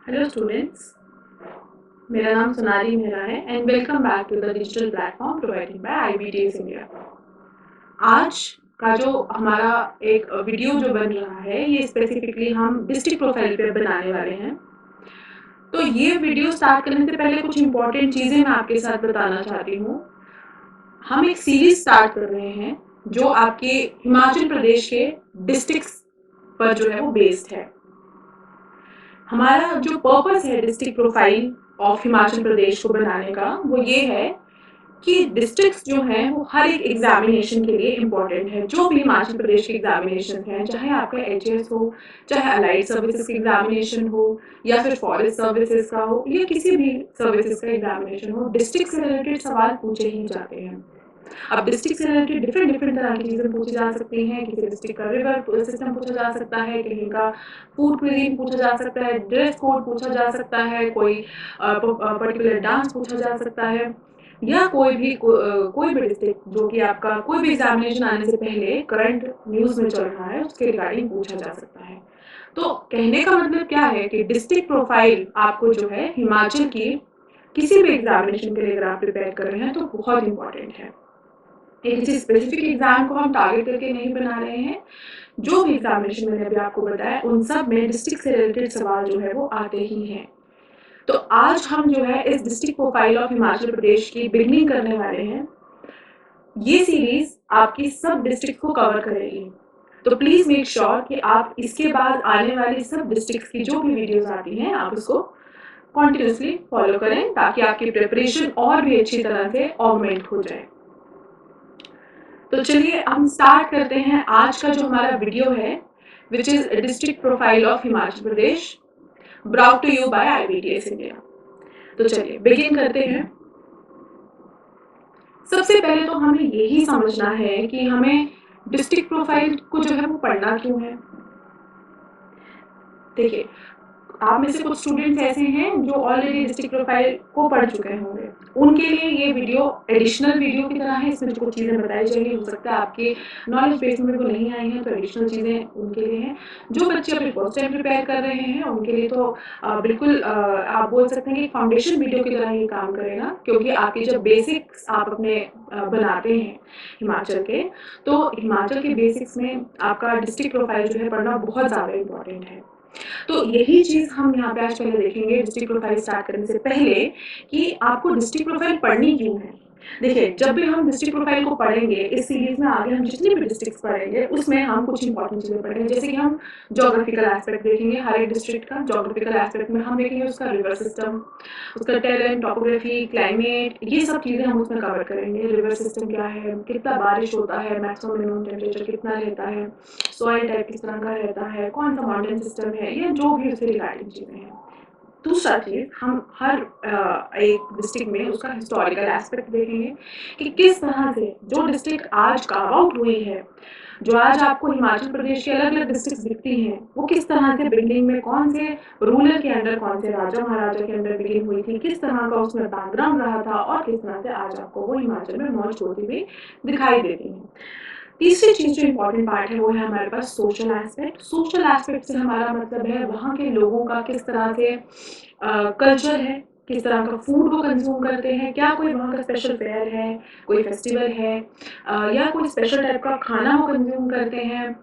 Hello students, मेरा नाम सोनाली मेहरा है and welcome back to the digital platform provided by IBTS India. आज का जो हमारा एक वीडियो जो बन रहा है ये स्पेसिफिकली हम डिस्ट्रिक्ट प्रोफाइल पे बनाने वाले हैं। तो ये वीडियो स्टार्ट करने से पहले कुछ इंपॉर्टेंट चीज़ें मैं आपके साथ बताना चाहती हूँ। हम एक सीरीज स्टार्ट कर रहे हैं जो आपके हिमाचल प्रदेश के डिस्ट्रिक्ट्स पर जो है वो बेस्ड है। हमारा जो पर्पस है district profile of Himachal Pradesh को बनाने का वो ये है कि डिस्ट्रिक्ट्स जो हैं वो हर एक एग्जामिनेशन के लिए इम्पोर्टेंट है। जो भी हिमाचल प्रदेश के एग्जामिनेशन हैं, चाहे आपका HAS हो, चाहे अलाइड सर्विसेज का एग्जामिनेशन हो या फिर फॉरेस्ट सर्विसेज का हो या किसी भी सर्विसेज का एग्जामिनेशन हो, डिस्ट्रिक्ट से रिलेटेड सवाल पूछे ही जाते हैं। अब डिस्ट्रिक्ट से रिलेटेड डिफरेंट डिफरेंट तरह की चीज़ें पूछी जा सकती हैं। किसी डिस्ट्रिक्ट का रिवर सिस्टम पूछा जा सकता है, कहीं का फूड क्विजीन पूछा जा सकता है, ड्रेस कोड पूछा जा सकता है, कोई पर्टिकुलर डांस पूछा जा सकता है, या कोई भी डिस्ट्रिक्ट जो कि आपका कोई भी एग्जामिनेशन आने से पहले करंट न्यूज़ में चल रहा है उसके रिगार्डिंग पूछा जा सकता है। तो कहने का मतलब क्या है कि डिस्ट्रिक्ट प्रोफाइल आपको जो है हिमाचल की किसी भी एग्जामिनेशन के लिए अगर आप प्रिपेयर कर रहे हैं तो बहुत इंपॉर्टेंट है। किसी स्पेसिफिक एग्जाम को हम टारगेट करके नहीं बना रहे हैं। जो भी एग्जामिनेशन मैंने अभी आपको बताया उन सब में डिस्ट्रिक्ट से रिलेटेड सवाल जो है वो आते ही हैं। तो आज हम जो है इस डिस्ट्रिक्ट प्रोफाइल ऑफ हिमाचल प्रदेश की बिगनिंग करने वाले हैं। ये सीरीज आपकी सब डिस्ट्रिक्ट को कवर करेगी। तो प्लीज मेक श्योर कि आप इसके बाद आने वाली सब डिस्ट्रिक्ट की जो भी वीडियोस आती हैं आप उसको कॉन्टिन्यूसली फॉलो करें ताकि आपकी प्रिपरेशन और भी अच्छी तरह से ऑगमेंट हो जाए। तो चलिए हम स्टार्ट करते हैं आज का जो हमारा वीडियो है which is district profile of Himachal Pradesh brought to you by IBTS India. तो चलिए बिगिन करते हैं। सबसे पहले तो हमें यही समझना है कि हमें डिस्ट्रिक्ट प्रोफाइल को जो है वो पढ़ना क्यों है। देखिए, आप में से कुछ स्टूडेंट्स ऐसे हैं जो ऑलरेडी डिस्ट्रिक्ट प्रोफाइल को पढ़ चुके होंगे। उनके लिए ये वीडियो एडिशनल वीडियो की तरह है। इसमें जो कुछ चीज़ें बताई जाएंगी हो सकता है आपके नॉलेज बेस में वो नहीं आई हैं, तो एडिशनल चीज़ें उनके लिए हैं। जो बच्चे अभी फर्स्ट टाइम प्रिपेयर कर रहे हैं उनके लिए तो बिल्कुल आप बोल सकते हैं कि फाउंडेशन वीडियो की तरह ही काम करेगा, क्योंकि आपके जब बेसिक्स आप अपने बनाते हैं हिमाचल के, तो हिमाचल के बेसिक्स में आपका डिस्ट्रिक्ट प्रोफाइल जो है पढ़ना बहुत ज़्यादा इंपॉर्टेंट है। तो यही चीज़ हम यहाँ पे आज पहले देखेंगे डिस्ट्रिक्ट प्रोफाइल स्टार्ट करने से पहले कि आपको डिस्ट्रिक्ट प्रोफाइल पढ़नी क्यों है। देखिए, जब भी हम डिस्ट्रिक्ट प्रोफाइल को पढ़ेंगे इस सीरीज में आगे हम जितनी भी डिस्ट्रिक्ट्स पढ़ेंगे उसमें हम कुछ इंपॉर्टेंट चीज़ें पढ़ेंगे। जैसे कि हम जोग्राफिकल एस्पेक्ट देखेंगे हर एक डिस्ट्रिक्ट का। जोग्राफिकल एस्पेक्ट में हम देखेंगे उसका रिवर सिस्टम, उसका टेरेन, टोपोग्राफी, क्लाइमेट, ये सब चीज़ें हम उसमें कवर करेंगे। रिवर सिस्टम क्या है, कितना बारिश होता है, मैक्सिमम मिनिमम टेम्परेचर कितना रहता है, सॉइल टाइप किस तरह का रहता है, कौन सा माउंटेन सिस्टम है, या जो भी उससे रिगार्डिंग चीज़ें हैं। दूसरा चीज़, हम हर एक डिस्ट्रिक्ट में उसका हिस्टोरिकल एस्पेक्ट देखेंगे कि किस तरह से जो डिस्ट्रिक्ट आज कार्व आउट हुई है, जो आज आपको हिमाचल प्रदेश के अलग अलग डिस्ट्रिक्ट दिखती हैं, वो किस तरह से बिल्डिंग में कौन से रूलर के अंडर, कौन से राजा महाराजा के अंडर बिल्डिंग हुई थी, किस तरह का उसमें बैकग्राउंड रहा था और किस तरह से आज आपको वो हिमाचल में मौज होती हुई दिखाई देती हैं। तीसरी चीज़ जो इम्पोर्टेंट पार्ट है वो है हमारे पास सोशल एस्पेक्ट। सोशल एस्पेक्ट से हमारा मतलब है वहाँ के लोगों का किस तरह से कल्चर है, किस तरह का फूड वो कंज्यूम करते हैं, क्या कोई वहाँ का स्पेशल फेयर है, कोई फेस्टिवल है, या कोई स्पेशल टाइप का खाना वो कंज्यूम करते हैं,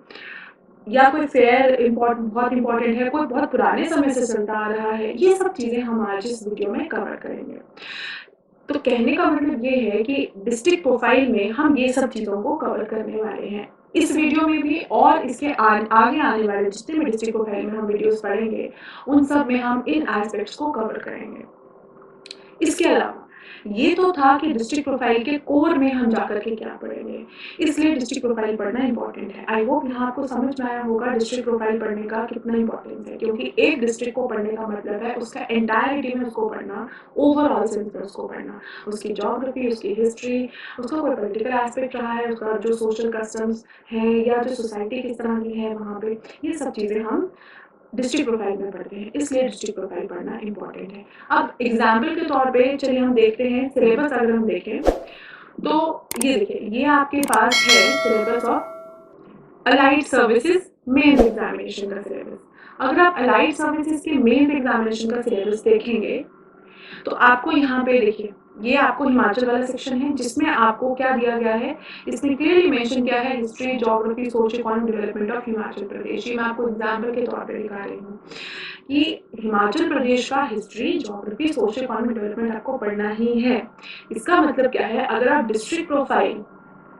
या कोई फेयर बहुत इंपॉर्टेंट है, कोई बहुत पुराने समय से चलता आ रहा है। ये सब चीज़ें हम आज इस वीडियो में कवर करेंगे। तो कहने का मतलब ये है कि डिस्ट्रिक्ट प्रोफाइल में हम ये सब चीज़ों को कवर करने वाले हैं इस वीडियो में भी, और इसके आगे आने वाले जितने भी डिस्ट्रिक्ट प्रोफाइल में हम वीडियोस पढ़ेंगे उन सब में हम इन एस्पेक्ट्स को कवर करेंगे। इसके अलावा ये तो था कि डिस्ट्रिक्ट प्रोफाइल के कोर में हम जाकर के क्या पढ़ेंगे, इसलिए डिस्ट्रिक्ट प्रोफाइल पढ़ना इंपॉर्टेंट है। आई होप यहाँ आपको समझ में आया होगा डिस्ट्रिक्ट प्रोफाइल पढ़ने का कितना इंपॉर्टेंस है, क्योंकि एक डिस्ट्रिक्ट को पढ़ने का मतलब है उसका एंटायरिटी में उसको पढ़ना, ओवरऑल सेंस में उसको पढ़ना, उसकी ज्योग्राफी, उसकी हिस्ट्री, उसका कोई पॉलिटिकल एस्पेक्ट रहा है, उसका जो सोशल कस्टम्स हैं या जो सोसाइटी किस तरह की है वहाँ पे, ये सब चीज़ें हम डिस्ट्रिक्ट प्रोफाइल में पढ़ते हैं। इसलिए डिस्ट्रिक्ट प्रोफाइल पढ़ना इंपॉर्टेंट है। अब एग्जाम्पल के तौर पे चलिए हम देखते हैं सिलेबस। अगर हम देखें तो ये देखिए, ये आपके पास है syllabus of allied services mains examination का सिलेबस। अगर आप अलाइड सर्विसेज के मेंस एग्जामिनेशन का सिलेबस देखेंगे तो आपको यहाँ पे देखिए, ये आपको हिमाचल वाला सेक्शन है जिसमें आपको क्या दिया गया है, इसमें क्लियरली मेंशन किया है history, geography, social economic development of Himachal Pradesh. ये मैं आपको एग्जाम्पल के तौर पे दिखा रही हूँ कि हिमाचल प्रदेश का history, geography, social economic development आपको पढ़ना ही है। इसका मतलब क्या है, अगर आप डिस्ट्रिक्ट प्रोफाइल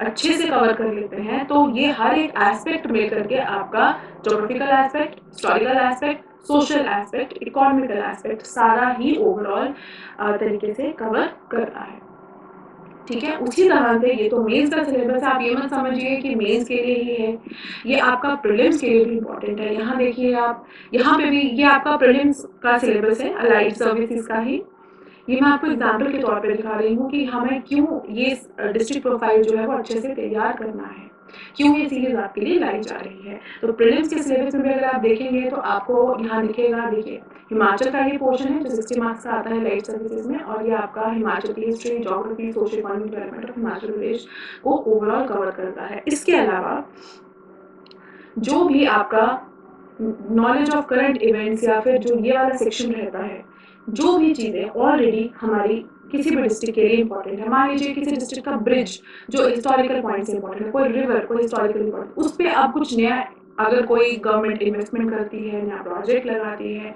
अच्छे से कवर कर लेते हैं तो ये हर एक एस्पेक्ट मिल करके आपका geographical aspect, historical aspect, social aspect, economical aspect सारा ही ओवरऑल तरीके से कवर करता है। ठीक है, उसी तरह से ये तो मेंस का सिलेबस है, आप ये मत समझिए कि मेंस के लिए ही है, ये आपका प्रीलिम्स के लिए भी इम्पोर्टेंट है। यहाँ देखिए आप, यहाँ पे भी ये आपका प्रीलिम्स का सिलेबस है, अलाइड सर्विसेज का ही। ये मैं आपको एग्जाम्पल के तौर पे दिखा रही हूँ कि हमें क्यों ये डिस्ट्रिक्ट प्रोफाइल जो है वो अच्छे से तैयार करना है, क्यों ये सीरीज आपके लिए लाई जा रही है। तो प्रीलिम्स के सिलेबस में भी अगर आप देखेंगे तो आपको यहाँ दिखेगा, देखिए हिमाचल का ये पोर्शन है जो 60 मार्क्स का आता है लाइट सर्विसेज में, और ये आपका हिमाचल की history, geography, social economic development of Himachal Pradesh को ओवरऑल कवर करता है। इसके अलावा जो भी आपका नॉलेज ऑफ करंट इवेंट्स या फिर जो ये वाला सेक्शन रहता है, जो भी चीज़ें ऑलरेडी हमारी किसी भी डिस्ट्रिक्ट के लिए इंपॉर्टेंट है, मान लीजिए किसी डिस्ट्रिक्ट का ब्रिज जो हिस्टोरिकल पॉइंट से इंपॉर्टेंट है, कोई रिवर, कोई हिस्टोरिकल इंपॉर्टेंट, उस पर अब कुछ नया अगर कोई गवर्नमेंट इन्वेस्टमेंट करती है, नया प्रोजेक्ट लगाती है,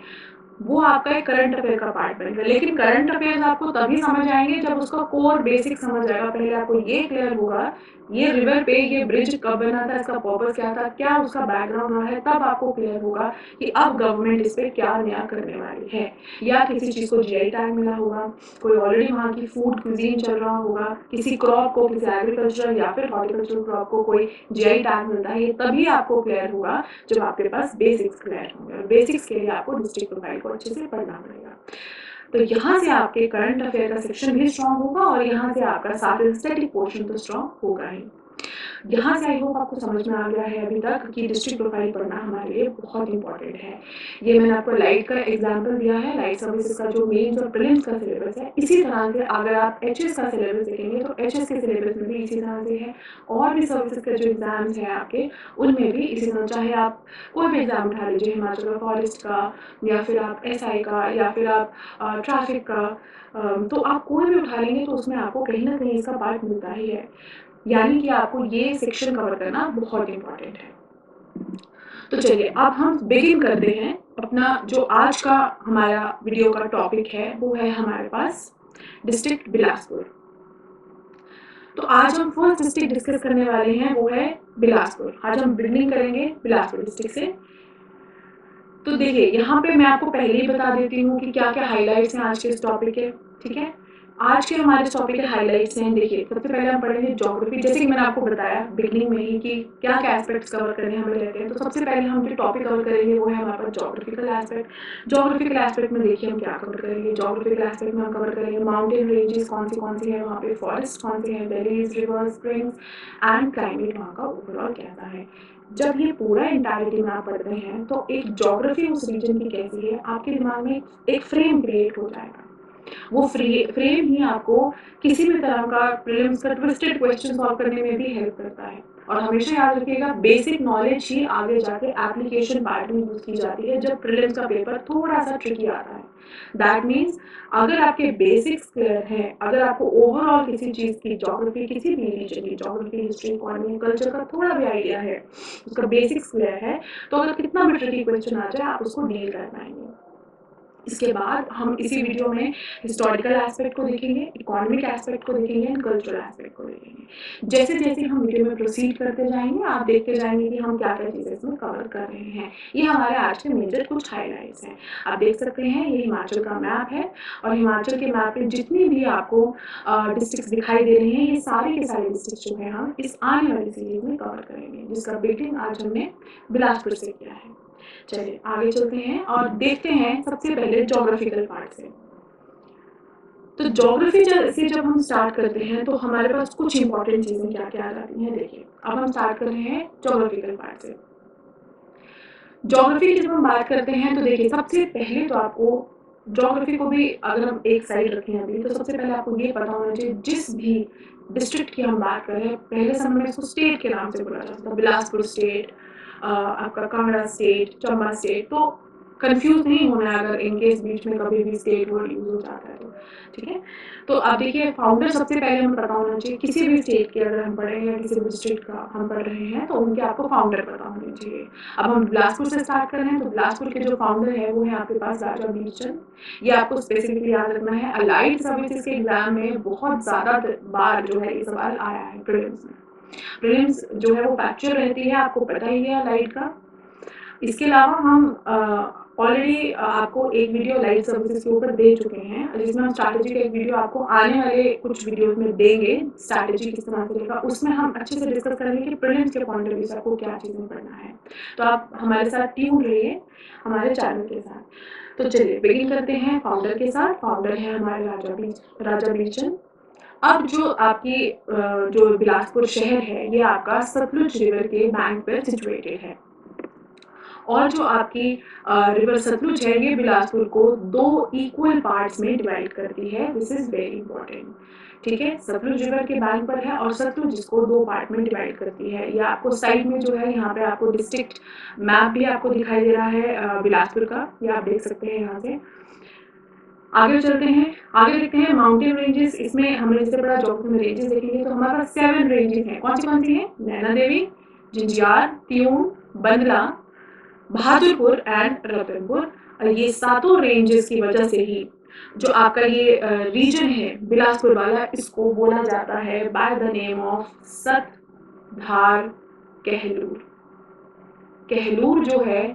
वो आपका एक करंट अफेयर का पार्ट बनेगा। लेकिन करंट अफेयर्स आपको तभी समझ आएंगे जब उसका कोर बेसिक समझ आएगा। पहले आपको ये क्लियर होगा ये रिवर पे ये ब्रिज कब बना था, इसका पर्पस क्या था, क्या उसका बैकग्राउंड रहा है, तब आपको क्लियर होगा कि अब गवर्नमेंट इस पे क्या नया करने वाली है। या किसी चीज को जीआई टैग मिला होगा, कोई ऑलरेडी वहाँ की फूड क्यूजीन चल रहा होगा, किसी क्रॉप को, किसी एग्रीकल्चर या फिर हॉर्टिकल्चर क्रॉप को कोई जीआई टैग मिलता है, ये तभी आपको क्लियर होगा जब आपके पास बेसिक्स क्लियर होंगे। और बेसिक्स के लिए आपको डिस्ट्रिक्ट प्रोफाइल को अच्छे से पढ़ना पड़ेगा। तो यहाँ से आपके करंट अफेयर का सेक्शन भी स्ट्रॉन्ग होगा और यहाँ से आपका साथ स्टैटिक पोर्शन तो स्ट्रॉन्ग होगा ही। यहाँ से आई होप आपको समझ में आ गया है अभी तक कि डिस्ट्रिक्ट प्रोफाइल पढ़ना हमारे लिए बहुत इंपॉर्टेंट है। ये मैंने आपको लाइट का एग्जाम्पल दिया है, लाइट सर्विसेज का जो मेंस और प्रीलिम्स का सिलेबस है। इसी तरह से अगर आप एचएस का सिलेबस देखेंगे तो एचएस के सिलेबस में भी इसी तरह से है, और भी सर्विसेज के जो एग्जाम्स हैं आपके उनमें भी इसी तरह, चाहे आप कोई भी एग्जाम उठा लीजिए, हिमाचल का फॉरेस्ट का या फिर आप एसआई का या फिर आप ट्रैफिक का, तो आप कोई भी उठा लेंगे तो उसमें आपको कहीं ना कहीं इसका पार्ट मिलता ही है। यानी कि आपको ये सेक्शन कवर करना बहुत इंपॉर्टेंट है। तो चलिए अब हम बिगिन करते हैं अपना जो आज का हमारा वीडियो का टॉपिक है, वो है हमारे पास डिस्ट्रिक्ट बिलासपुर। तो आज हम फर्स्ट डिस्ट्रिक्ट डिस्कस करने वाले हैं, वो है बिलासपुर। आज हम बिगिनिंग करेंगे बिलासपुर डिस्ट्रिक्ट से। तो देखिए यहाँ पे मैं आपको पहले ही बता देती हूँ कि क्या क्या हाइलाइट्स हैं आज के इस टॉपिक के। ठीक है, आज के हमारे इस टॉपिक के हाइलाइट्स हैं। देखिए सबसे पहले हम पढ़ेंगे ज्योग्राफी, जैसे कि मैंने आपको बताया बिगिनिंग में ही कि क्या क्या एस्पेक्ट्स कवर करने हमें रहते हैं। तो सबसे पहले हम जो टॉपिक कवर करेंगे वो है हमारे पास ज्योग्राफिकल एस्पेक्ट। ज्योग्राफिकल एस्पेक्ट में देखिए हम क्या कवर करेंगे। ज्योग्राफिकल एस्पेक्ट में हम कवर करेंगे माउंटेन रेंजेस कौन सी है वहाँ पे, फॉरेस्ट कौन से हैं, valleys, reverse, springs and climate वहाँ का ओवरऑल कैसा है। जब ये पूरा इंटायरिटी में आप पढ़ रहे हैं तो एक ज्योग्राफी उस रीजन की कैसी है आपके दिमाग में एक फ्रेम क्रिएट हो जाएगा। वो फ्रेम ही आपको किसी भी तरह का प्रीलिम्स का ट्विस्टेड क्वेश्चन सॉल्व करने में भी हेल्प करता है। और हमेशा याद रखिएगा बेसिक नॉलेज ही आगे जाके एप्लीकेशन पार्ट में यूज की जाती है जब प्रीलिम्स का पेपर थोड़ा सा ट्रिकी आता है। दैट मीन्स अगर आपके बेसिक्स क्लियर हैं, अगर आपको ओवरऑल किसी चीज की ज्योग्राफी, किसी भी रीजन की ज्योग्राफी, हिस्ट्री, इकोनॉमी, कल्चर का थोड़ा भी आइडिया है, उसका बेसिक्स क्लियर है, तो अगर कितना भी ट्रिकी क्वेश्चन आ जाए आप उसको डील कर पाएंगे। इसके बाद हम इसी वीडियो में हिस्टोरिकल एस्पेक्ट को देखेंगे, इकोनॉमिक एस्पेक्ट को देखेंगे एंड कल्चरल एस्पेक्ट को देखेंगे। जैसे जैसे हम वीडियो में प्रोसीड करते जाएंगे आप देखते जाएंगे कि हम क्या क्या चीज़ें इसमें कवर कर रहे हैं। ये हमारे आज के मेजर कुछ हाईलाइट्स हैं। आप देख सकते हैं ये हिमाचल का मैप है और हिमाचल के मैप में जितनी भी आपको डिस्ट्रिक्ट दिखाई दे रही हैं ये सारे के सारे डिस्ट्रिक्ट जो है हम इस आने वाली सीरीज में कवर करेंगे, जिसका बिगिनिंग आज हमने बिलासपुर से किया है। चलिए आगे चलते हैं और देखते हैं सबसे पहले ज्योग्राफिकल पार्ट से। तो ज्योग्राफी से जब हम स्टार्ट करते हैं तो हमारे पास कुछ इंपॉर्टेंट चीजें क्या क्या आ जाती हैं। देखिए अब हम स्टार्ट कर रहे हैं ज्योग्राफिकल पार्ट से। ज्योग्राफी की जब हम बात करते हैं तो देखिए सबसे पहले तो आपको ज्योग्राफी को भी अगर हम एक साइड रखें अभी, तो सबसे पहले आपको ये पता होना चाहिए जिस भी डिस्ट्रिक्ट की हम बात कर रहे हैं पहले समय में इसको स्टेट के नाम से बोला जाता था, बिलासपुर स्टेट, आपका कांगड़ा स्टेट, चंबा स्टेट, तो कंफ्यूज नहीं होना है अगर इनकेस बीच में कभी भी स्टेट वर्ड यूज हो जाता है तो, ठीक है। तो अब देखिए फाउंडर सबसे पहले हमें पता होना चाहिए, किसी भी स्टेट के अगर हम पढ़ रहे हैं या किसी भी डिस्ट्रिक्ट का हम पढ़ रहे हैं तो उनके आपको फाउंडर पता होने चाहिए। अब हम बिलासपुर से स्टार्ट कर रहे हैं तो बिलासपुर के जो फाउंडर है वो है आपके पास राजा बीरचंद। ये आपको स्पेसिफिकली याद रखना है, अलाइड सर्विसेज के एग्जाम में बहुत ज्यादा बार जो है ये सवाल आया है प्रीलिम्स में। प्रीलिम्स जो है वो फैक्चुअल रहती है, आपको पता ही है अलाइड का। इसके अलावा हम ऑलरेडी आपको एक वीडियो लाइट सर्विसेज के ऊपर दे चुके हैं, जिसमें हम स्ट्रैटेजी का एक वीडियो आपको आने वाले कुछ वीडियोस में देंगे, स्ट्रैटेजी किस तरह से लेगा, उसमें हम अच्छे से डिस्कस करेंगे कि प्रीलिम्स के पॉइंट ऑफ व्यू से आपको क्या चीजें पढ़ना है। तो आप हमारे साथ ट्यून रहिए हमारे चैनल के साथ। तो चलिए बिगिन करते हैं फाउंडर के साथ। फाउंडर है हमारे राजा बीरचंद। अब जो आपकी जो बिलासपुर शहर है ये आपका सतलुज रिवर के बैंक पर सिचुएटेड है, और जो आपकी रिवर सतलुज है ये बिलासपुर को 2 इक्वल पार्ट्स में डिवाइड करती है। दिस इज वेरी इंपॉर्टेंट, ठीक है। सतलुज रिवर के बैंक पर है और सतलुज इसको 2 पार्ट में डिवाइड करती है। ये आपको साइड में जो है यहाँ पे आपको डिस्ट्रिक्ट मैप भी आपको दिखाई दे रहा है बिलासपुर का, ये आप देख सकते हैं यहाँ से। आगे चलते हैं, आगे देखते हैं माउंटेन रेंजेस। इसमें हमने जैसे पढ़ा ज्योग्राफी में रेंजेस देखेंगे तो हमारे पास 7 रेंजेस हैं। कौन सी है? नैना देवी, जिंजियार, त्यून, बंदला, बहादुरपुर एंड रतनपुर। ये सातों रेंजेस की वजह से ही जो आपका ये रीजन है बिलासपुर वाला, इसको बोला जाता है बाय द नेम ऑफ सत धार कहलूर। कहलूर जो है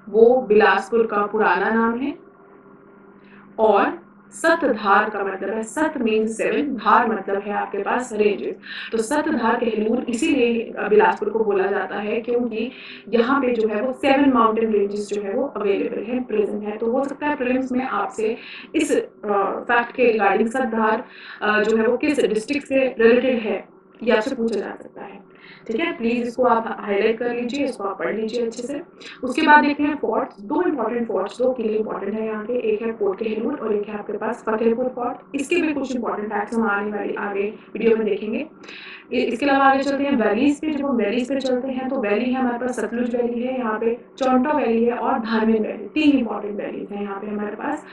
वो बिलासपुर का पुराना नाम है, और सत धार का मतलब है, सत मीन्स 7, धार मतलब है आपके पास रेंजेस। तो सत धार कहलूर इसीलिए बिलासपुर को बोला जाता है क्योंकि यहाँ पे जो है वो 7 माउंटेन रेंजेस जो है वो अवेलेबल है, प्रेजेंट है। तो हो सकता है प्रीलिम्स में आपसे इस फैक्ट के रिगार्डिंग सत धार जो है वो किस डिस्ट्रिक्ट से रिलेटेड है ये आपसे पूछा जा सकता है, ठीक है। प्लीज इसको आप हाईलाइट कर लीजिए, इसको आप पढ़ लीजिए अच्छे से। उसके बाद देखते हैं फोर्ट्स। 2 इंपॉर्टेंट फोर्ट्स, 2 किले इंपॉर्टेंट है यहाँ के, एक है कोट कहलूर और एक है आपके पास फतेहपुर फोर्ट। इसके भी कुछ इंपॉर्टेंट फैक्ट्स हम आने वाले आगे वीडियो में देखेंगे। इसके अलावा आगे चलते हैं वैलीज पे। जब हम वैलीज पे चलते हैं तो वैली है हमारे पास सतलुज वैली है, यहाँ पे चौंटा वैली है और धारमेन वैली, 3 इंपॉर्टेंट वैलीज है यहाँ पे हमारे पास।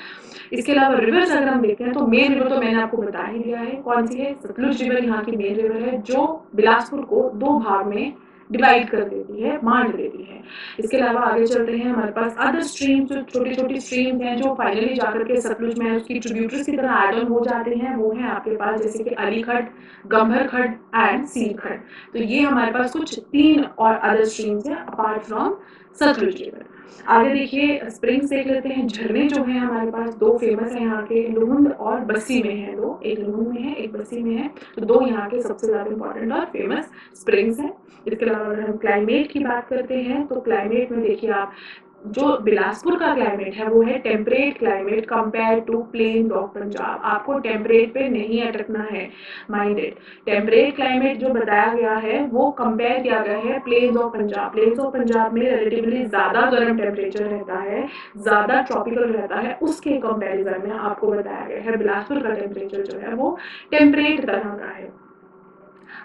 इसके अलावा रिवर्स अगर हम देखते हैं तो मेन रिवर तो मैंने आपको बता ही दिया है, कौन सी है? सतलुज रिवर यहाँ की मेन रिवर है जो बिलासपुर को 2 भाग में डिवाइड कर देती है, बांट देती है। इसके अलावा आगे चलते हैं, हमारे पास अदर स्ट्रीम्स जो छोटी छोटी स्ट्रीम्स हैं जो फाइनली जाकर के सतलुज में उसकी ट्रिब्यूटरीज की तरह एड ऑन हो जाते हैं, वो है आपके पास जैसे कि अलीखड्ड, गंभर खड्ड एंड सीर खड्ड। तो ये हमारे पास कुछ 3 और अदर स्ट्रीम्स हैं अपार्ट फ्रॉम सतलुज रिवर। आगे देखिए स्प्रिंग्स देख लेते हैं। झरने जो है हमारे पास 2 फेमस है यहाँ के, लुहुंड और बस्सी में है 2, एक लुहुंड में है एक बस्सी में है। तो 2 यहाँ के सबसे ज्यादा इंपॉर्टेंट और फेमस स्प्रिंग्स हैं। इसके अलावा अगर हम क्लाइमेट की बात करते हैं तो क्लाइमेट में देखिए आप, जो बिलासपुर का क्लाइमेट है वो है temperate climate compare to plains of Punjab. आपको टेम्परेट पे नहीं अटकना है, माइंडेड। टेम्परेट क्लाइमेट जो बताया गया है वो कंपेयर किया गया है plains of Punjab. Plains of Punjab में रिलेटिवली ज्यादा गर्म टेम्परेचर रहता है, ज्यादा ट्रॉपिकल रहता है, उसके कंपेरिजन में आपको बताया गया है बिलासपुर का टेम्परेचर जो है वो टेम्परेट तरह का है।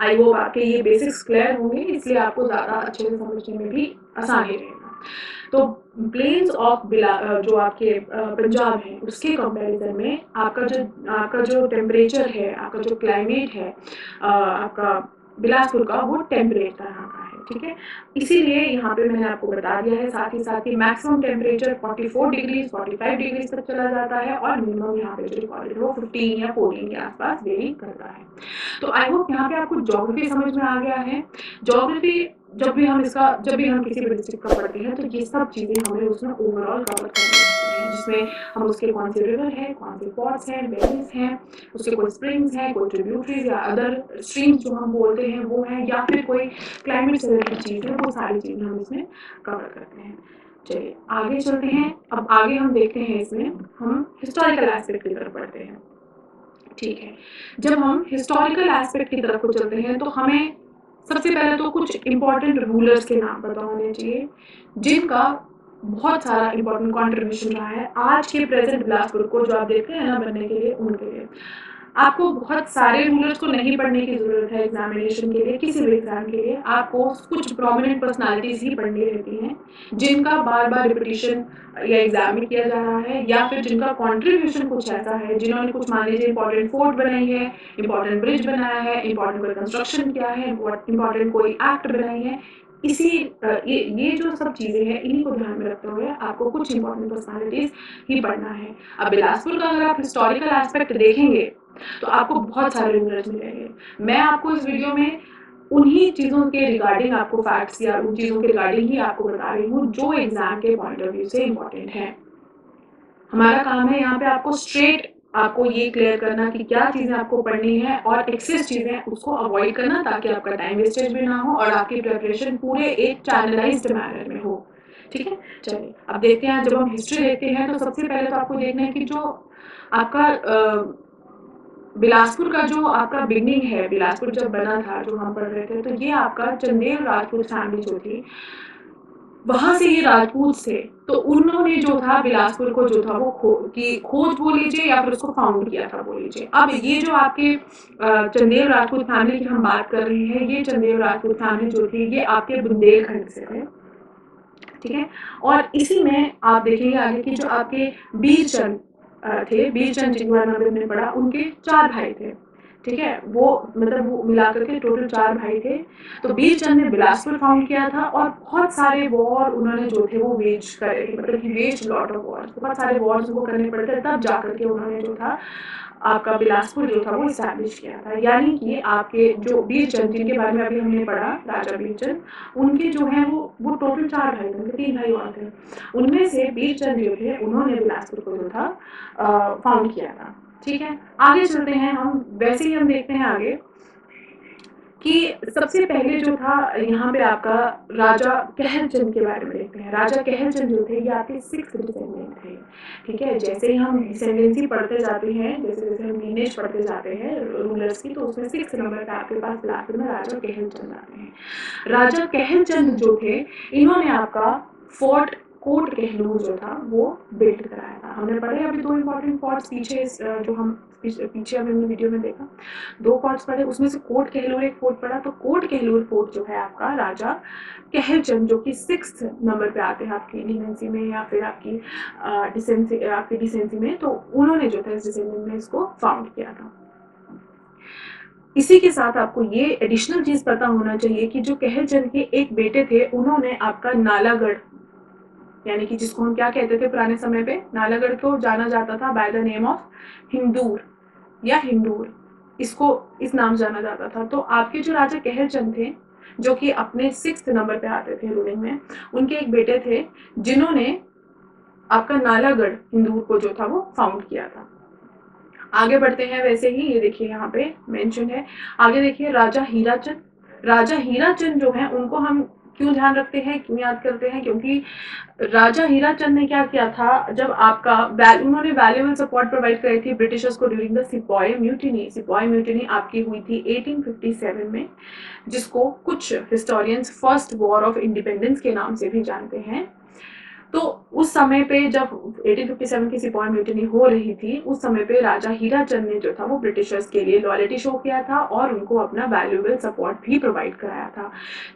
आई होप आपके ये बेसिक्स क्लियर होंगे, इसलिए आपको ज्यादा अच्छे से समझने में भी आसानी रहेगा। तो प्लेन्स ऑफ जो आपके पंजाब है उसके कंपैरिजन में आपका जो टेम्परेचर है, आपका जो क्लाइमेट है आपका बिलासपुर का, वो टेम्परेट तरह का है, ठीक है। इसीलिए यहाँ पे मैंने आपको बता दिया है, साथ ही मैक्सिमम टेम्परेचर 44 डिग्री 45 डिग्री तक चला जाता है और मिनिमम यहाँ पे जो रिकॉर्डेड वो 15 या 14 के आसपास वेरी करता है। तो आई होप यहाँ पे आपको ज्योग्राफी समझ में आ गया है। ज्योग्राफी जब भी हम किसी भी डिस्ट्रिक्ट का पढ़ते हैं तो ये सब चीजें हमें उसमें ओवरऑल कवर करनी होती हैं, जिसमें हम उसके कौन से रिवर है, कौन से फोर्ट्स हैं, वैलीज हैं, उसके कोई स्प्रिंग्स हैं, कोई ट्रिब्यूटरीज या अदर स्ट्रीम्स जो हम बोलते हैं वो है, या फिर कोई क्लाइमेट से रिलेटेड चीज है, वो सारी चीजें हम इसमें कवर करते हैं। चलिए आगे चलते हैं। अब आगे हम देखते हैं, इसमें हम हिस्टोरिकल एस्पेक्ट की तरफ बढ़ते हैं, ठीक है। जब हम हिस्टोरिकल एस्पेक्ट की तरफ को चलते हैं तो हमें सबसे पहले तो कुछ इंपॉर्टेंट रूलर्स के नाम पता होने चाहिए जिनका बहुत सारा इंपॉर्टेंट कंट्रीब्यूशन रहा है आज के प्रेजेंट बिलासपुर को जो आप देखते हैं ना बनने के लिए, उनके लिए। आपको बहुत सारे रूलर्स को नहीं पढ़ने की ज़रूरत है एग्जामिनेशन के लिए, किसी भी एग्जाम के लिए। आपको कुछ प्रोमिनेंट पर्सनालिटीज़ ही पढ़नी रहती हैं, जिनका बार-बार रिपीटिशन या एग्जाम में किया जा रहा है, या फिर जिनका कंट्रीब्यूशन कुछ ऐसा है, जिन्होंने कुछ मान लीजिए इंपॉर्टेंट फोर्ट बनाई है, इंपॉर्टेंट ब्रिज बनाया है, इंपॉर्टेंट कोई कंस्ट्रक्शन किया है, इंपॉर्टेंट कोई एक्ट बनाई है। इसी ये जो सब चीज़ें हैं, इन्हीं को ध्यान में रखते हुए आपको कुछ इंपॉर्टेंट पर्सनालिटीज़ ही पढ़ना है। अब बिलासपुर का अगर आप हिस्टोरिकल एस्पेक्ट देखेंगे तो आपको बहुत सारे रूलर्स मिलेंगे। मैं आपको इस वीडियो में उन्हीं चीज़ों के रिगार्डिंग आपको फैक्ट्स या उन चीज़ों के रिगार्डिंग ही आपको बता रही हूँ जो एग्जाम के पॉइंट ऑफ व्यू से इम्पोर्टेंट है। हमारा काम है यहाँ पे आपको स्ट्रेट आपको ये क्लियर करना कि क्या चीज़ें आपको पढ़नी है और एक्सेस चीज़ें उसको अवॉइड करना, ताकि आपका टाइम वेस्टेज भी ना हो और आपकी प्रिपरेशन पूरे एक चैनलाइज्ड मैनर में हो। ठीक है, चलिए अब देखते हैं। जब हम हिस्ट्री देखते हैं तो सबसे पहले तो आपको देखना है कि जो आपका बिलासपुर का जो आपका बिगनिंग है, बिलासपुर जब बना था जो हम पढ़ रहे थे, तो ये आपका चंदेल राजपूत फैमिली जो थी, वहां से ये राजपूत थे। तो उन्होंने जो था बिलासपुर को जो था वो खोज बोल लीजिए या फिर उसको फाउंड किया था बोल लीजिए। अब ये जो आपके चंदेल राजपूत फैमिली की हम बात कर रहे हैं, ये चंदेल राजपूत फैमिली जो थी ये आपके बुंदेलखंड से थे। ठीक है, और इसी में आप देखेंगे आगे कि जो आपके बीरचंद थे, बीरचंद जिनके बारे में हमने पढ़ा, उनके 4 भाई थे। ठीक है, वो मतलब वो मिलाकर के टोटल 4 भाई थे। तो बीरचंद ने बिलासपुर फाउंड किया था और बहुत सारे वॉर उन्होंने जो थे वो वेज करे थे, मतलब कि वेज लॉट ऑफ वॉर्स, बहुत सारे वॉर्स उनको करने पड़े थे, तब जाकर के उन्होंने जो था आपका बिलासपुर जो था वो इस्टेब्लिश किया था। यानी कि आपके जो बीरचंद जिनके बारे में अभी हमने पढ़ा, राजा बीरचंद, उनके जो है वो टोटल 4 भाई थे, 3 भाई और थे। उनमें से बीरचंद जो थे उन्होंने बिलासपुर को जो था फाउंड किया था। ठीक है, आगे चलते हैं हम। वैसे ही हम देखते हैं आगे कि सबसे पहले जो था यहाँ पे आपका राजा कहलचंद के बारे में देखते हैं। राजा कहलचंद जो थे ये आपके 6th डिसेंडेंट थे। ठीक है, जैसे ही हम डिसेंडेंसी पढ़ते जाते हैं, जैसे जैसे हम लीनेज पढ़ते जाते हैं रूलर्स की, तो उसमें 6 नंबर पे आपके पास बिलासपुर में राजा कहलचंद आते हैं। राजा कहलचंद जो थे इन्होंने आपका फोर्ट कोट कहलूर जो था वो बिल्ड कराया था। हमने पढ़े अभी 2 इंपॉर्टेंट फोर्ट्स पीछे जो हम पीछे हमने वीडियो में देखा, 2 फोर्ट्स पढ़े, उसमें से कोट कहलूर एक फोर्ट पढ़ा। तो कोट कहलूर फोर्ट जो है आपका राजा कहलचंद जो कि 6th नंबर पे आते हैं आपकी डिसेंसी में या फिर आपकी डिसेंसी में, तो उन्होंने जो था इस डिसेंडेंट में इसको फाउंड किया था। इसी के साथ आपको ये एडिशनल चीज पता होना चाहिए कि जो कहलचंद के एक बेटे थे, उन्होंने आपका नालागढ़, यानी कि जिसको हम क्या कहते थे पुराने समय पे, नालागढ़ को जाना जाता था by the name of Hindur या हिंदूर, इसको इस नाम से जाना जाता था। तो आपके जो राजा कहलचंद थे जो कि अपने 6th नंबर पे आते थे रूलिंग में, उनके एक बेटे थे जिन्होंने आपका नालागढ़ हिंदूर को जो था वो फाउंड किया था। आगे बढ़ते हैं। वैसे ही ये देखिए यहाँ पे मेंशन है, आगे देखिए राजा हीराचंद। राजा हीराचंद जो है उनको हम क्यों ध्यान रखते हैं, क्यों याद करते हैं, क्योंकि राजा हीराचंद ने क्या किया था, जब आपका उन्होंने वैल्यूएबल सपोर्ट प्रोवाइड कराई थी ब्रिटिशर्स को ड्यूरिंग द सिपाही म्यूटिनी। सिपाही म्यूटिनी आपकी हुई थी 1857 में, जिसको कुछ historians first war of independence के नाम से भी जानते हैं। तो उस समय पे जब 1857 की सिपाही म्यूटिनी हो रही थी, उस समय पे राजा हीराचंद ने जो था वो ब्रिटिशर्स के लिए लॉयल्टी शो किया था और उनको अपना वैल्यूएबल सपोर्ट भी प्रोवाइड कराया था,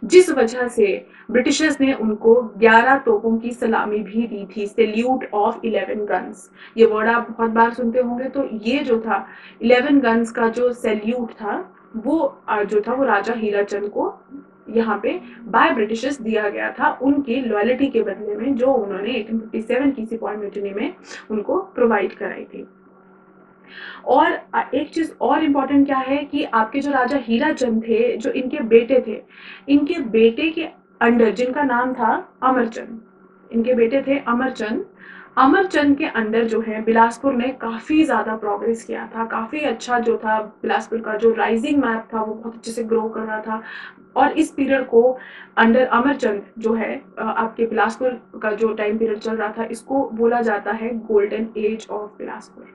जिस वजह से ब्रिटिशर्स ने उनको 11 तोपों की सलामी भी दी थी, सैल्यूट ऑफ 11 गन्स। ये वर्ड आप बहुत बार सुनते होंगे। तो ये जो था 11 गन्स का जो सैल्यूट था वो जो था वो राजा हीराचंद को यहाँ पे बाय ब्रिटिशर्स दिया गया था, उनकी लॉयल्टी के बदले में, जो उन्होंने 1857 की सिपाही म्यूटिनी में उनको प्रोवाइड कराई थी। और एक चीज और इम्पोर्टेंट क्या है कि आपके जो राजा हीराचंद थे, जो इनके बेटे थे, इनके बेटे के अंडर, जिनका नाम था अमरचंद, इनके बेटे थे अमरचंद। अमरचंद के अंडर जो है बिलासपुर ने काफी ज्यादा प्रोग्रेस किया था, काफी अच्छा जो था बिलासपुर का जो राइजिंग मैप था वो बहुत अच्छे से ग्रो कर रहा था। और इस पीरियड को अंडर अमरचंद जो है आपके बिलासपुर का जो टाइम पीरियड चल रहा था, इसको बोला जाता है golden age of Bilaspur.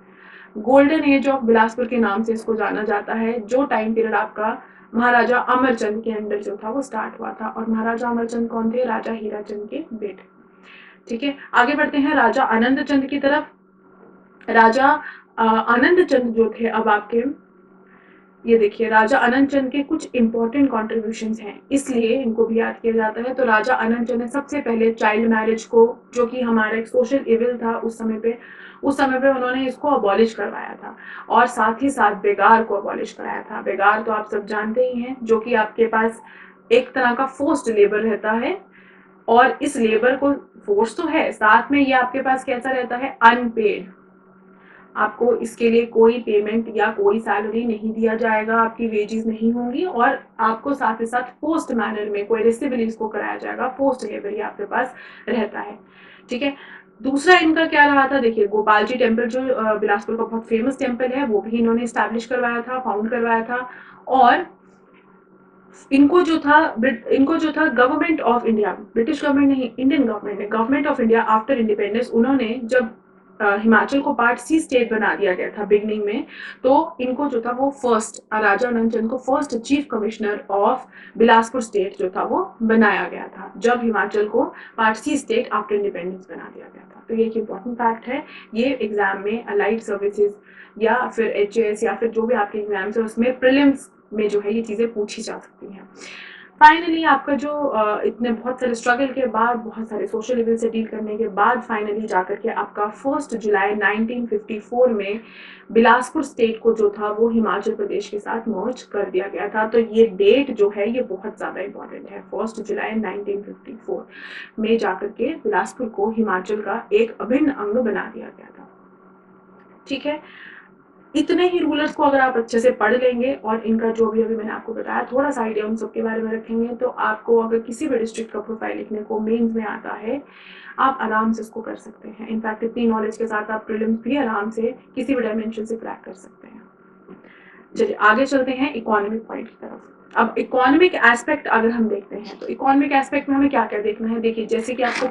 Golden age of Bilaspur के नाम से इसको जाना जाता है, जो टाइम पीरियड आपका महाराजा अमरचंद के अंडर जो था वो स्टार्ट हुआ था। और महाराजा अमरचंद कौन थे, राजा हीराचंद के बेटे। ठीक है, आगे बढ़ते हैं राजा आनंद चंद की तरफ। राजा आनंद चंद जो थे, अब आपके ये देखिए राजा आनंद चंद के कुछ इंपॉर्टेंट कॉन्ट्रीब्यूशंस हैं, इसलिए इनको भी याद किया जाता है। तो राजा आनंद चंद ने सबसे पहले चाइल्ड मैरिज को, जो कि हमारा एक सोशल इविल था उस समय पे उन्होंने इसको अबॉलिश करवाया था, और साथ ही साथ बेगार को अबॉलिश कराया था। बेगार तो आप सब जानते ही हैं, जो कि आपके पास एक तरह का फोर्स्ड लेबर रहता है, और इस लेबर को फोर्स तो है, साथ में ये आपके पास कैसा रहता है, अनपेड। आपको इसके लिए कोई पेमेंट या कोई सैलरी नहीं दिया जाएगा, आपकी वेजेस नहीं होंगी, और आपको साथ ही साथ फोर्स्ड मैनर में कोएरेसिवली इसको कराया जाएगा, फोर्स्ड लेबर ही आपके पास रहता है। ठीक है, दूसरा इनका क्या रहा था, देखिए गोपाल जी टेम्पल जो बिलासपुर का बहुत फेमस टेम्पल है, वो भी इन्होंने स्टैब्लिश करवाया था, फाउंड करवाया था। और इनको जो था government of India, British government नहीं, इंडियन गवर्नमेंट है, government of India after independence, उन्होंने जब हिमाचल को पार्ट सी स्टेट बना दिया गया था बिगनिंग में, तो इनको जो था वो फर्स्ट, राजा आनंद चंद को first chief commissioner of Bilaspur state जो था वो बनाया गया था, जब हिमाचल को part C state after independence बना दिया गया था। तो ये एक इंपॉर्टेंट फैक्ट है, ये एग्जाम में अलाइड सर्विसेज या फिर एचएएस या फिर जो भी आपके एग्जाम्स है उसमें प्रीलिम्स में जो है ये चीज़ें पूछी जा सकती हैं। फाइनली आपका जो इतने बहुत सारे स्ट्रगल के बाद, बहुत सारे सोशल इविल से डील करने के बाद फाइनली जाकर के आपका 1 जुलाई 1954 में बिलासपुर स्टेट को जो था वो हिमाचल प्रदेश के साथ मर्ज कर दिया गया था। तो ये डेट जो है ये बहुत ज़्यादा इंपॉर्टेंट है, 1 जुलाई 1954 में जाकर के बिलासपुर को हिमाचल का एक अभिन्न अंग बना दिया गया था। ठीक है, इतने ही रूलर्स को अगर आप अच्छे से पढ़ लेंगे और इनका जो भी अभी मैंने आपको बताया थोड़ा सा आइडिया उन सब के बारे में रखेंगे, तो आपको अगर किसी भी डिस्ट्रिक्ट का प्रोफाइल लिखने को मेंस में आता है, आप आराम से इसको कर सकते हैं। इनफैक्ट इतनी नॉलेज के साथ आप प्रीलिम्स भी आराम से किसी भी डायमेंशन से क्रैक कर सकते हैं। चलिए आगे चलते हैं इकोनॉमिक पॉइंट की तरफ। अब इकोनॉमिक एस्पेक्ट अगर हम देखते हैं, तो इकोनॉमिक एस्पेक्ट में हमें क्या क्या देखना है, देखिए जैसे कि आपको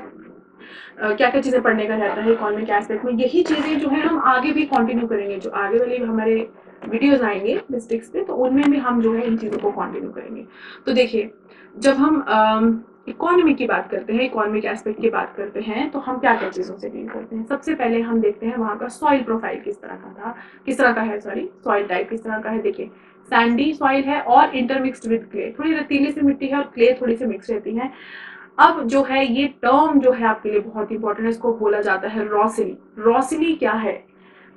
क्या क्या चीज़ें पढ़ने का रहता है इकोनॉमिक एस्पेक्ट में, यही चीज़ें जो है हम आगे भी कंटिन्यू करेंगे, जो आगे वाले हमारे वीडियोस आएंगे डिस्ट्रिक्ट्स पे, तो उनमें भी हम जो है इन चीज़ों को कंटिन्यू करेंगे। तो देखिए जब हम इकोनॉमी की बात करते हैं, इकोनॉमिक एस्पेक्ट की बात करते हैं, तो हम क्या क्या चीज़ों से डील करते हैं। सबसे पहले हम देखते हैं वहाँ का सॉइल प्रोफाइल किस तरह का था, किस तरह का है, सॉरी सॉइल टाइप किस तरह का है। देखिए सैंडी सॉइल है और इंटरमिक्स्ड विद क्ले, थोड़ी रेतीली सी मिट्टी है और क्ले थोड़ी सी मिक्स रहती है। अब जो है ये टर्म जो है आपके लिए बहुत इंपॉर्टेंट है, इसको बोला जाता है रॉसिली। रॉसिली क्या है,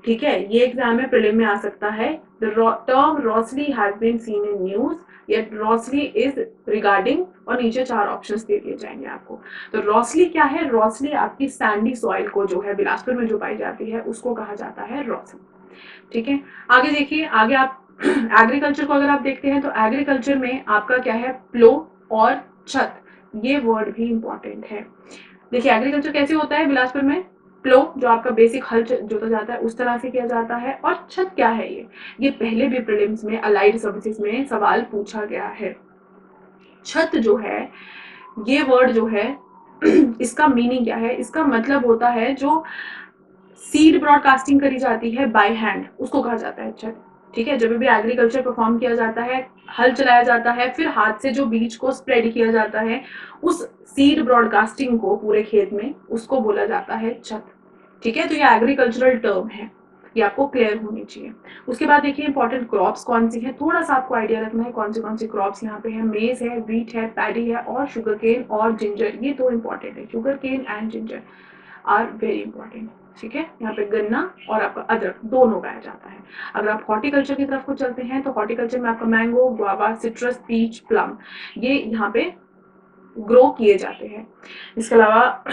ठीक है, ये एग्जाम में प्रीलिम में आ सकता है। द टर्म रॉसिली has been seen in news, yet रॉसिली इज रिगार्डिंग, और नीचे 4 ऑप्शंस दे दिए जाएंगे आपको। तो रॉसिली क्या है, रॉसिली आपकी सैंडी सॉइल को जो है बिलासपुर में जो पाई जाती है उसको कहा जाता है रॉसिली। ठीक है, आगे देखिए, आगे आप एग्रीकल्चर को अगर आप देखते हैं, तो एग्रीकल्चर में आपका क्या है, प्लो और छत, ये वर्ड भी इंपॉर्टेंट है। देखिए एग्रीकल्चर कैसे होता है बिलासपुर में, प्लो जो आपका बेसिक हल जोता जाता है उस तरह से किया जाता है, और छत क्या है, ये पहले भी प्रीलिम्स में अलाइड सर्विसेज में सवाल पूछा गया है। छत जो है, ये वर्ड जो है इसका मीनिंग क्या है, इसका मतलब होता है जो सीड ब्रॉडकास्टिंग करी जाती है बाय हैंड, उसको कहा जाता है छत। ठीक है, जब भी एग्रीकल्चर परफॉर्म किया जाता है, हल चलाया जाता है, फिर हाथ से जो बीज को स्प्रेड किया जाता है, उस सीड ब्रॉडकास्टिंग को पूरे खेत में, उसको बोला जाता है छत। ठीक है, तो ये एग्रीकल्चरल टर्म है, ये आपको क्लियर होनी चाहिए। उसके बाद देखिए इंपॉर्टेंट क्रॉप्स कौन सी है, थोड़ा सा आपको आइडिया रखना है कौन सी क्रॉप्स यहाँ पे है। मेज है, व्हीट है, पैडी है, और शुगर केन और जिंजर, ये 2 इंपॉर्टेंट है, sugar cane and ginger are very important. ठीक है, यहाँ पे गन्ना और आपका अदरक दोनों उगाया जाता है। अगर आप हॉर्टिकल्चर की तरफ को चलते हैं, तो हॉर्टिकल्चर में आपका mango, guava, citrus, peach, plum, ये यहाँ पे ग्रो किए जाते हैं। इसके अलावा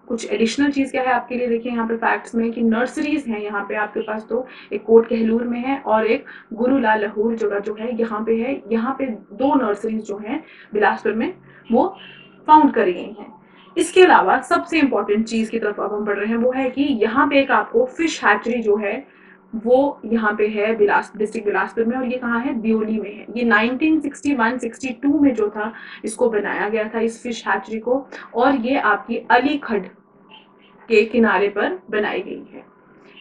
कुछ एडिशनल चीज़ क्या है आपके लिए, देखिए यहाँ पे फैक्ट्स में कि नर्सरीज हैं यहाँ पे आपके पास, तो एक कोट कहलूर में है और एक गुरुलाल लहूर जगह जो है यहाँ पे है। यहाँ पे 2 नर्सरीज जो हैं बिलासपुर में वो फाउंड करी गई हैं। इसके अलावा सबसे इंपॉर्टेंट चीज़ की तरफ अब हम बढ़ रहे हैं, वो है कि यहाँ पे एक आपको फिश हैचरी जो है वो यहाँ पे है डिस्ट्रिक्ट बिलासपुर में, और ये कहाँ है, दियोली में है। ये 1961-62 में जो था इसको बनाया गया था, इस फिश हैचरी को, और ये आपकी अलीखड़ के किनारे पर बनाई गई है।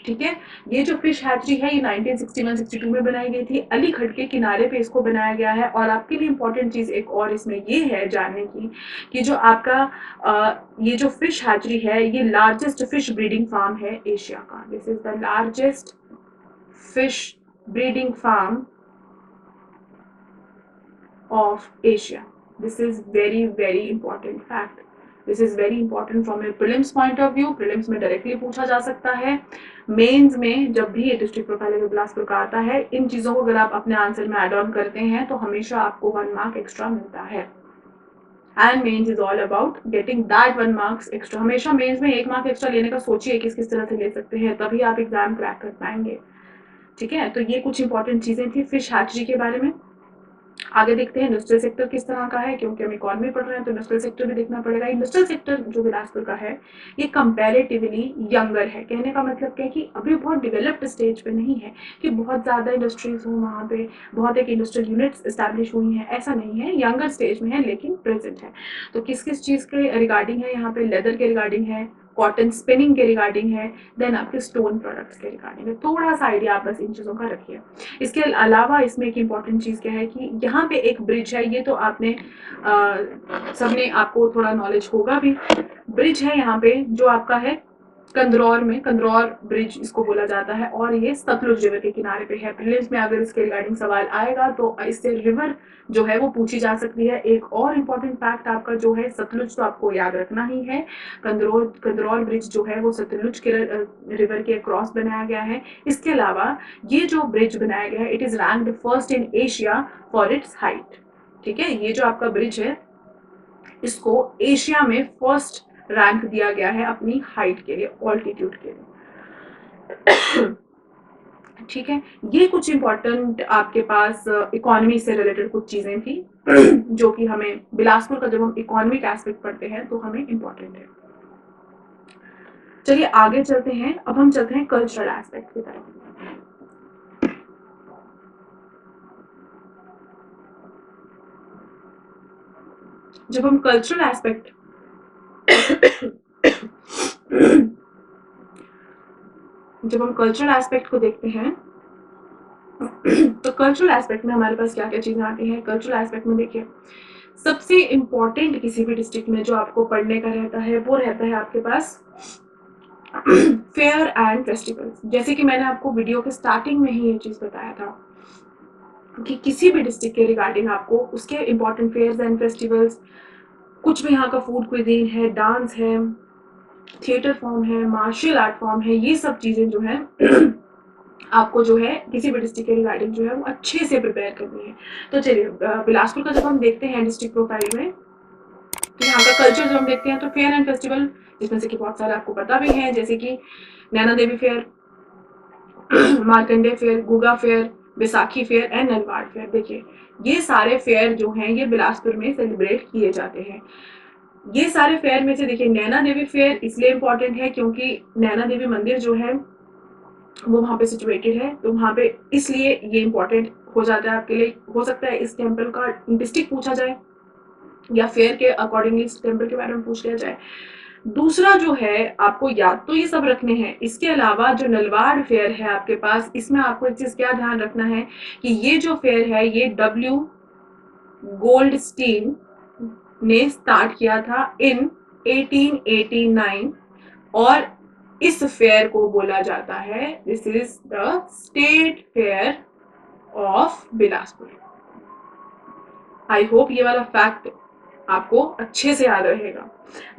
ठीक है, ये जो फिश हैचरी है ये 1961-62 में बनाई गई थी, अलीखड़ के किनारे पे इसको बनाया गया है। और आपके लिए इंपॉर्टेंट चीज एक और इसमें ये है जानने की कि जो आपका ये जो फिश हैचरी है ये लार्जेस्ट फिश ब्रीडिंग फार्म है एशिया का। This is the largest fish breeding farm of Asia. This is very important fact. This is very important from a prelims point of view. prelims में directly पूछा जा सकता है. Mains में जब भी ये डिस्ट्रिक्ट प्रोफाइल बिलासपुर का आता है, इन चीज़ों को अगर आप अपने आंसर में ऐड ऑन करते हैं तो हमेशा आपको 1 मार्क एक्स्ट्रा मिलता है. And mains is all about getting that 1 marks extra. हमेशा मेंस में 1 मार्क एक्स्ट्रा लेने का सोचिए किस किस तरह से ले सकते हैं, तभी आप एग्जाम क्रैक कर पाएंगे. ठीक है, तो ये कुछ इंपॉर्टेंट चीजें थी फिश हैचरी के बारे में. आगे देखते हैं इंडस्ट्रियल सेक्टर किस तरह का है, क्योंकि हम इकोनॉमी पढ़ रहे हैं तो इंडस्ट्रियल सेक्टर भी देखना पड़ेगा. इंडस्ट्रियल सेक्टर जो बिलासपुर का है ये कंपैरेटिवली यंगर है. कहने का मतलब क्या है कि अभी बहुत डेवलप्ड स्टेज पे नहीं है कि बहुत ज़्यादा इंडस्ट्रीज हो, वहाँ पे बहुत एक इंडस्ट्रियल यूनिट्स इस्टेब्लिश हुई हैं, ऐसा नहीं है. यंगर स्टेज में है लेकिन प्रेजेंट है. तो किस किस चीज़ के रिगार्डिंग है यहाँ पे, लेदर के रिगार्डिंग है, कॉटन स्पिनिंग के रिगार्डिंग है, देन आपके स्टोन प्रोडक्ट्स के रिगार्डिंग है. थोड़ा सा आइडिया आप बस इन चीज़ों का रखिए. इसके अलावा इसमें एक इम्पॉर्टेंट चीज़ क्या है कि यहाँ पे एक ब्रिज है. ये तो आपने सबने आपको थोड़ा नॉलेज होगा भी. ब्रिज है यहाँ पे जो आपका है कंदरौर में, कंदरौर ब्रिज इसको बोला जाता है, और ये सतलुज रिवर के किनारे पे है. प्रीलिम्स में अगर इसके रिगार्डिंग सवाल आएगा तो इससे रिवर जो है वो पूछी जा सकती है. एक और इम्पॉर्टेंट फैक्ट आपका जो है सतलुज तो आपको याद रखना ही है. कंदरौर ब्रिज जो है वो सतलुज के रिवर के क्रॉस बनाया गया है. इसके अलावा ये जो ब्रिज बनाया गया है it is ranked first in Asia for its height. ठीक है, ये जो आपका ब्रिज है इसको एशिया में फर्स्ट रैंक दिया गया है अपनी हाइट के लिए, ऑल्टीट्यूड के लिए. ठीक है, ये कुछ इंपॉर्टेंट आपके पास इकोनॉमी से रिलेटेड कुछ चीजें थी जो कि हमें बिलासपुर का जब हम इकोनॉमिक एस्पेक्ट पढ़ते हैं तो हमें इंपॉर्टेंट है. चलिए आगे चलते हैं. अब हम चलते हैं कल्चरल एस्पेक्ट की तरफ. जब हम कल्चरल एस्पेक्ट जब हम कल्चरल एस्पेक्ट को देखते हैं तो कल्चरल एस्पेक्ट में हमारे पास क्या क्या चीजें आती हैं. कल्चरल एस्पेक्ट में देखिए सबसे इम्पोर्टेंट किसी भी डिस्ट्रिक्ट में जो आपको पढ़ने का रहता है वो रहता है आपके पास फेयर एंड फेस्टिवल्स. जैसे कि मैंने आपको वीडियो के स्टार्टिंग में ही ये चीज बताया था कि किसी भी डिस्ट्रिक्ट के रिगार्डिंग आपको उसके इम्पोर्टेंट फेयर्स एंड फेस्टिवल्स, कुछ भी यहाँ का फूड क्विजीन है, डांस है, थिएटर फॉर्म है, मार्शल आर्ट फॉर्म है, ये सब चीजें जो है आपको जो है किसी भी डिस्ट्रिक्ट के रिगार्डिंग जो है वो अच्छे से प्रिपेयर करनी है. तो चलिए बिलासपुर का जब हम देखते हैं डिस्ट्रिक्ट प्रोफाइल में तो यहाँ का कल्चर जब हम देखते हैं तो फेयर एंड फेस्टिवल जिसमें से कि बहुत सारे आपको पता भी हैं, जैसे कि Naina Devi fair, Markande fair, Guga fair, Baisakhi fair and Nalwar fair. देखिए ये सारे फेयर जो हैं ये बिलासपुर में सेलिब्रेट किए जाते हैं. ये सारे फेयर में से देखिए नैना देवी फेयर इसलिए इम्पोर्टेंट है क्योंकि नैना देवी मंदिर जो है वो वहाँ पे सिचुएटेड है, तो वहाँ पे इसलिए ये इम्पोर्टेंट हो जाता है आपके लिए. हो सकता है इस टेम्पल का डिस्ट्रिक्ट पूछा जाए या फेयर के अकॉर्डिंगली इस टेम्पल के बारे में पूछ लिया जाए. दूसरा जो है आपको याद तो ये सब रखने हैं. इसके अलावा जो नलवाड़ फेयर है आपके पास, इसमें आपको एक चीज क्या ध्यान रखना है कि ये जो फेयर है ये डब्ल्यू गोल्डस्टीन ने स्टार्ट किया था इन 1889 और इस फेयर को बोला जाता है this is the state fair of Bilaspur. I hope ये वाला फैक्ट आपको अच्छे से याद रहेगा.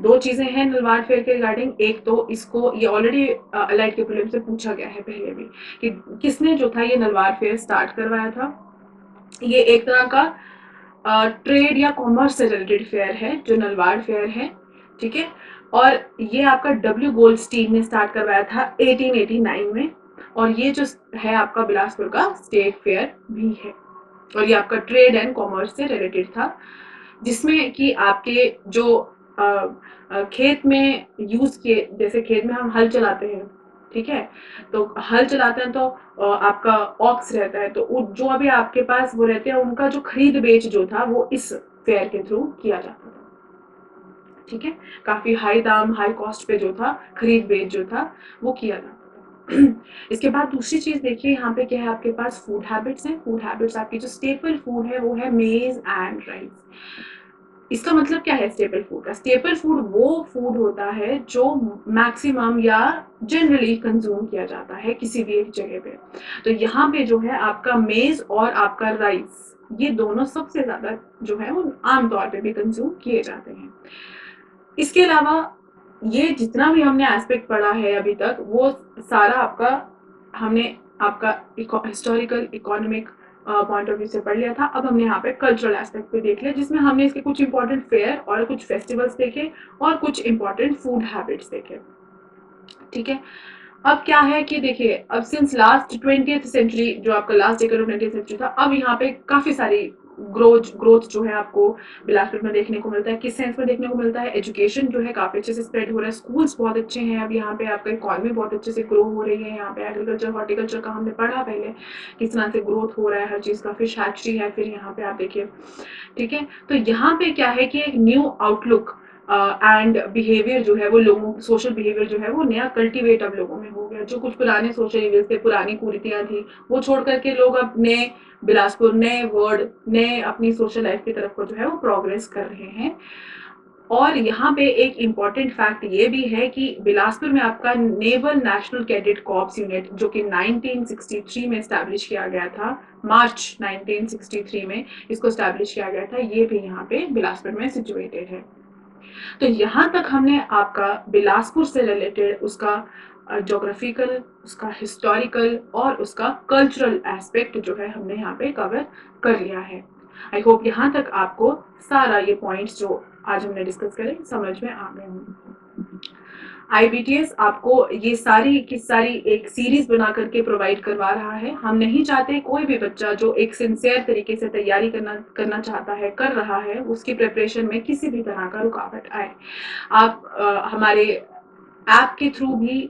दो चीजें हैं नलवाड़ फेयर के रिगार्डिंग. एक तो इसको ये ऑलरेडी अलाइड के प्रीलिम से पूछा गया है पहले भी कि किसने जो था ये नलवाड़ फेयर स्टार्ट करवाया था. ये एक तरह का ट्रेड या कॉमर्स से रिलेटेड फेयर है जो नलवाड़ फेयर है. ठीक है, और ये आपका डब्ल्यू गोल्डस्टीन ने स्टार्ट करवाया था 1889 में, और ये जो है आपका बिलासपुर का स्टेट फेयर भी है, और ये आपका ट्रेड एंड कॉमर्स से रिलेटेड था, जिसमें कि आपके जो खेत में यूज किए, जैसे खेत में हम हल चलाते हैं, ठीक है, तो हल चलाते हैं तो आपका ऑक्स रहता है, तो जो अभी आपके पास वो रहते हैं उनका जो खरीद बेच जो था वो इस फेयर के थ्रू किया जाता था. ठीक है, काफी हाई दाम हाई कॉस्ट पे जो था खरीद बेच जो था वो किया जाता था. इसके बाद दूसरी चीज देखिए यहाँ पे क्या है आपके पास फूड हैबिट्स हैं. फूड हैबिट्स आपकी जो स्टेपल फूड है वो है मेज एंड राइस. इसका मतलब क्या है स्टेपल फूड का? स्टेपल फूड वो फूड होता है जो मैक्सिमम या जनरली कंज्यूम किया जाता है किसी भी एक जगह पे। तो यहाँ पे जो है आपका मेज और आपका राइस, ये दोनों सबसे ज्यादा जो है वो आमतौर पे भी कंज्यूम किए जाते हैं। इसके अलावा ये जितना भी हमने एस्पेक्ट पढ़ा है अभी तक, वो सारा आपका हमने आपका historical economic point of view से पढ़ लिया था। अब हमने यहाँ पे कल्चरल एस्पेक्ट पे देख लिया, जिसमें हमने इसके कुछ इंपॉर्टेंट फेयर और कुछ फेस्टिवल्स देखे और कुछ इंपॉर्टेंट फूड हैबिट्स देखे। ठीक है, अब क्या है कि देखिए, अब सिंस लास्ट 20th सेंचुरी, जो आपका last decade of 20th century था, अब यहाँ पे काफी सारी ग्रोथ जो है आपको बिलासपुर में देखने को मिलता है। किस सेंस में देखने को मिलता है? एजुकेशन जो है काफी अच्छे से स्प्रेड हो रहा है, स्कूल्स बहुत अच्छे हैं, अब यहाँ पे आपका इकोनॉमी बहुत अच्छे से ग्रो हो रही है। यहाँ पे एग्रीकल्चर हॉर्टिकल्चर का हमने पढ़ा पहले, किस तरह से ग्रोथ हो रहा है हर चीज का। फिश हैचरी है, फिर यहाँ पे आप देखिए, ठीक है। तो यहाँ पे क्या है कि एक न्यू आउटलुक एंड बिहेवियर जो है वो लोगों, सोशल बिहेवियर जो है वो नया कल्टीवेट अब लोगों में हो गया। जो कुछ पुराने सोशल इवेंट्स थे, पुरानी कुरीतियां थी, वो छोड़ करके लोग अब नए बिलासपुर, नए वर्ड, नए अपनी सोशल लाइफ की तरफ को जो है वो प्रोग्रेस कर रहे हैं। और यहाँ पे एक इम्पॉर्टेंट फैक्ट ये भी है कि बिलासपुर में आपका naval national cadet corps unit, जो कि 1963 में स्टैब्लिश किया गया था, मार्च 1963 में इसको स्टैब्लिश किया गया था, ये भी यहाँ पे बिलासपुर में सिचुएटेड है। तो यहाँ तक हमने आपका बिलासपुर से रिलेटेड उसका जोग्राफिकल, उसका हिस्टोरिकल और उसका कल्चरल एस्पेक्ट जो है हमने यहाँ पे कवर कर लिया है। आई होप यहाँ तक आपको सारा ये पॉइंट्स जो आज हमने डिस्कस करे समझ में आ गए होंगे। IBTS आपको ये सारी की सारी एक सीरीज बना करके प्रोवाइड करवा रहा है। हम नहीं चाहते कोई भी बच्चा जो एक सिंसियर तरीके से तैयारी करना चाहता है, कर रहा है, उसकी प्रिपरेशन में किसी भी तरह का रुकावट आए। आप हमारे ऐप के थ्रू भी,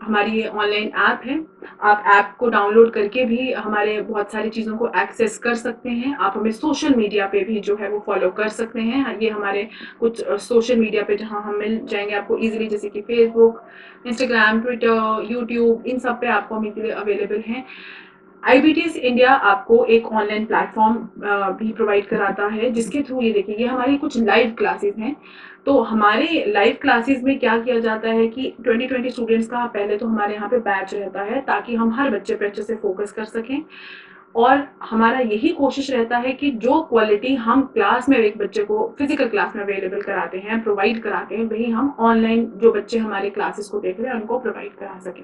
हमारी ये ऑनलाइन ऐप है, आप ऐप को डाउनलोड करके भी हमारे बहुत सारी चीज़ों को एक्सेस कर सकते हैं। आप हमें सोशल मीडिया पे भी जो है वो फॉलो कर सकते हैं। ये हमारे कुछ सोशल मीडिया पे जहाँ हम मिल जाएंगे आपको इजीली, जैसे कि फेसबुक, इंस्टाग्राम, ट्विटर, यूट्यूब, इन सब पे आपको हम इजीली अवेलेबल हैं। IBTS इंडिया आपको एक ऑनलाइन प्लेटफॉर्म भी प्रोवाइड कराता है, जिसके थ्रू ये देखिए, ये हमारी कुछ लाइव क्लासेस हैं। तो हमारे लाइव क्लासेस में क्या किया जाता है कि 2020 स्टूडेंट्स का पहले तो हमारे यहाँ पे बैच रहता है, ताकि हम हर बच्चे पे अच्छे से फोकस कर सकें। और हमारा यही कोशिश रहता है कि जो क्वालिटी हम क्लास में एक बच्चे को फिजिकल क्लास में अवेलेबल कराते हैं, प्रोवाइड कराते हैं, वही हम ऑनलाइन जो बच्चे हमारे क्लासेस को देख रहे हैं उनको प्रोवाइड करा सकें।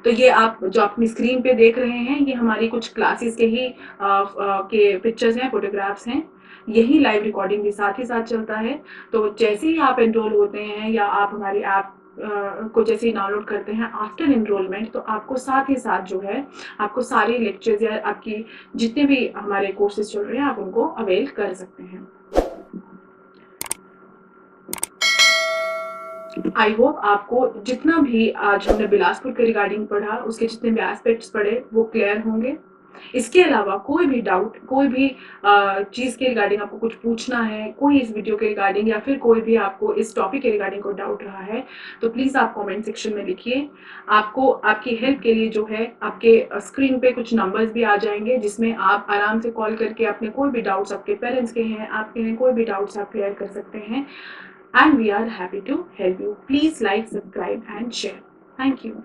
तो ये आप जो अपनी स्क्रीन पे देख रहे हैं, ये हमारी कुछ क्लासेस के ही के पिक्चर्स हैं, फोटोग्राफ्स हैं। यही लाइव रिकॉर्डिंग भी साथ ही साथ चलता है। तो जैसे ही आप एनरोल होते हैं या आप हमारी ऐप को जैसे ही डाउनलोड करते हैं आफ्टर एनरोलमेंट, तो आपको साथ ही साथ जो है आपको सारे लेक्चर्स या आपकी जितने भी हमारे कोर्सेज चल रहे हैं आप उनको अवेल कर सकते हैं। आई होप आपको जितना भी आज हमने बिलासपुर के रिगार्डिंग पढ़ा, उसके जितने भी एस्पेक्ट्स पढ़े वो क्लियर होंगे। इसके अलावा कोई भी डाउट, कोई भी चीज के रिगार्डिंग आपको कुछ पूछना है, कोई इस वीडियो के रिगार्डिंग या फिर कोई भी आपको इस टॉपिक के रिगार्डिंग कोई डाउट रहा है, तो प्लीज आप कमेंट सेक्शन में लिखिए। आपको आपकी हेल्प के लिए जो है आपके स्क्रीन पे कुछ नंबर्स भी आ जाएंगे, जिसमें आप आराम से कॉल करके अपने कोई भी डाउट्स, आपके पेरेंट्स के हैं, आपके हैं, कोई भी डाउट्स आप क्लियर कर सकते हैं। And we are happy to help you. Please like, subscribe and share. Thank you.